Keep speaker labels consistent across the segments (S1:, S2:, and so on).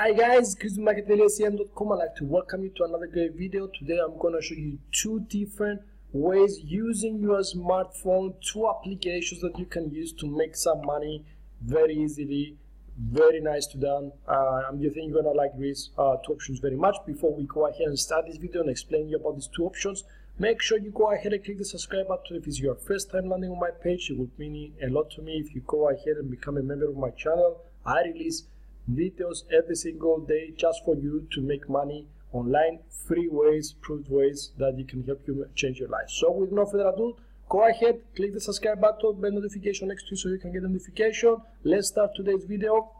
S1: Hi guys, ChrisMarketLSCM.com. I'd like to welcome you to another great video. Today I'm going to show you two different ways using your smartphone, two applications that you can use to make some money very easily. Very nice to done. I'm think you're going to like these two options very much. Before we go ahead and start this video and explain you about these two options, make sure you go ahead and click the subscribe button. If it's your first time landing on my page, it would mean a lot to me if you go ahead and become a member of my channel. I release videos every single day just for you to make money online, free ways, proved ways that you can help you change your life. So with no further ado, go ahead, click the subscribe button, bell notification next to you so you can get a notification. Let's start today's video.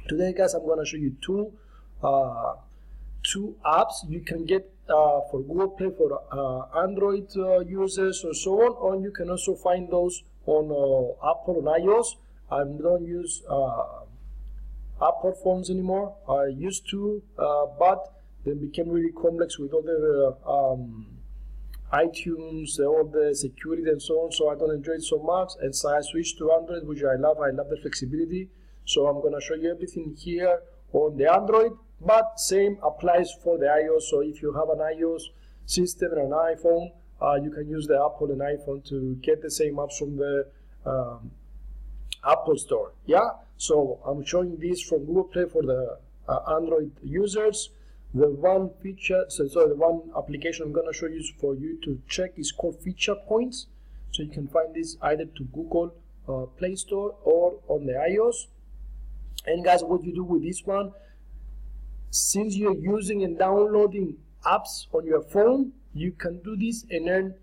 S1: Today guys, I'm going to show you two apps you can get for Google Play for Android users or so on, or you can also find those on Apple and iOS. I don't use Apple phones anymore. I used to, but they became really complex with all the iTunes, all the security and so on, so I don't enjoy it so much, and so I switched to Android, which I love the flexibility. So I'm going to show you everything here on the Android, but same applies for the iOS. So if you have an iOS system and an iPhone, you can use the Apple and iPhone to get the same apps from the Apple Store. Yeah, so I'm showing this from Google Play for the Android users. The one feature, the one application I'm going to show you for you to check is called Feature Points. So you can find this either to Google Play Store or on the iOS. And guys, what you do with this one, since you're using and downloading apps on your phone, you can do this and earn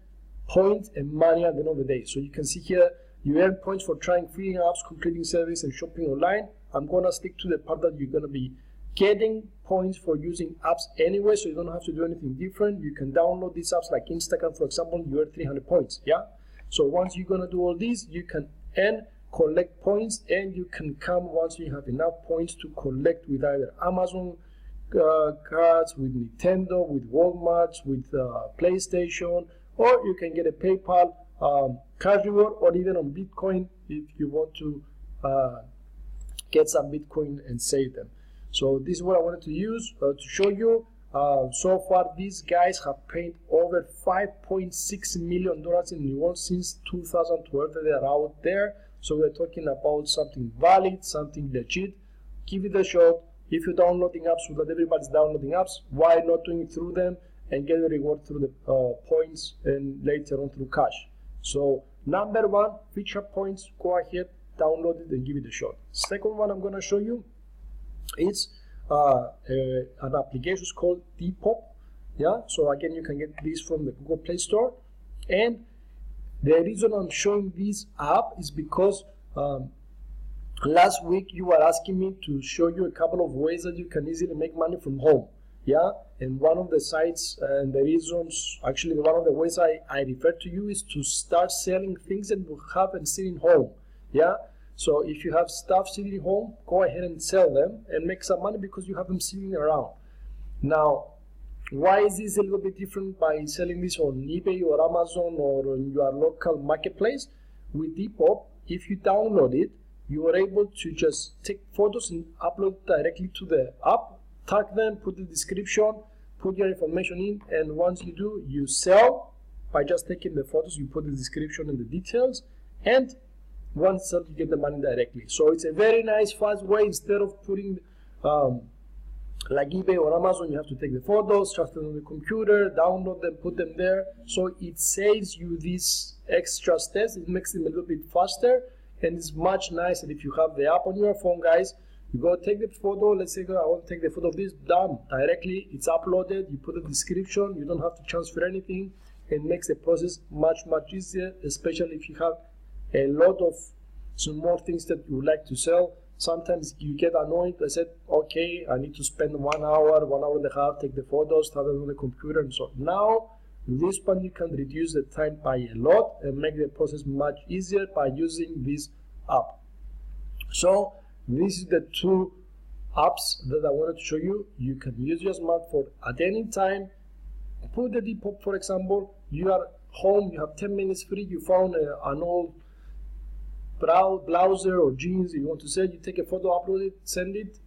S1: points and money at the end of the day. So you can see here, you earn points for trying free apps, completing service, and shopping online. I'm going to stick to the part that you're going to be getting points for using apps anyway, so you don't have to do anything different. You can download these apps like Instagram, for example, you earn 300 points. Yeah. So once you're going to do all these, you can earn, collect points, and you can come once you have enough points to collect with either Amazon cards, with Nintendo, with Walmart, with PlayStation, or you can get a PayPal cash reward, or even on Bitcoin if you want to get some Bitcoin and save them. So this is what I wanted to use to show you. So far these guys have paid over $5.6 million in rewards since 2012 that they are out there. So we're talking about something valid, something legit. Give it a shot. If you're downloading apps so that everybody's downloading apps, why not doing it through them and get a reward through the points and later on through cash. So number one, Feature Points. Go ahead, download it and give it a shot. Second one I'm going to show you, it's an application called Depop. Yeah, so again you can get this from the Google Play Store, and the reason I'm showing this app is because last week you were asking me to show you a couple of ways that you can easily make money from home. Yeah, and one of the sites and the reasons, actually one of the ways I refer to you is to start selling things that you have and sitting home. Yeah, so if you have stuff sitting home, go ahead and sell them and make some money because you have them sitting around. Now, why is this a little bit different by selling this on eBay or Amazon or on your local marketplace? With Depop, if you download it, you are able to just take photos and upload directly to the app, tag them, put the description, put your information in, and once you do, you sell by just taking the photos, you put the description and the details, and once sold, you get the money directly. So it's a very nice, fast way. Instead of putting like eBay or Amazon, you have to take the photos, trust them on the computer, download them, put them there. So it saves you these extra steps. It makes them a little bit faster, and it's much nicer if you have the app on your phone, guys. You go take the photo. Let's say I want to take the photo of this. Done. Directly, it's uploaded. You put the description. You don't have to transfer anything. It makes the process much easier, especially if you have a lot of small things that you would like to sell. Sometimes you get annoyed. I said, okay, I need to spend 1 hour, 1 hour and a half, take the photos, have them on the computer, and so on. Now, with this one, you can reduce the time by a lot and make the process much easier by using this app. So this is the two apps that I wanted to show you. You can use your smartphone at any time. Put the Depop, for example. You are home, you have 10 minutes free, you found an old browser or jeans you want to sell, you take a photo, upload it, send it,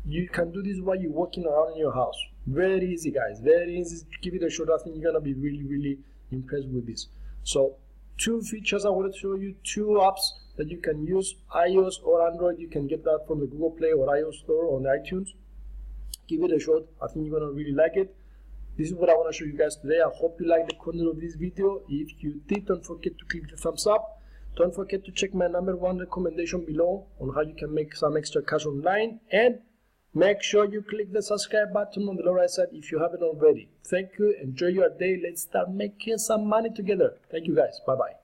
S1: you can do this while you're walking around in your house. Very easy, guys, very easy. Give it a shot. I think you're gonna be really impressed with this. So 2 features I wanted to show you, 2 apps that you can use, iOS or Android. You can get that from the Google Play or iOS store on iTunes. Give it a shot. I think you're gonna really like it. This is what I want to show you guys today. I hope you like the content of this video. If you did, don't forget to click the thumbs up. Don't forget to check my #1 recommendation below on how you can make some extra cash online, and make sure you click the subscribe button on the lower right side if you haven't already. Thank you. Enjoy your day. Let's start making some money together. Thank you, guys. Bye-bye.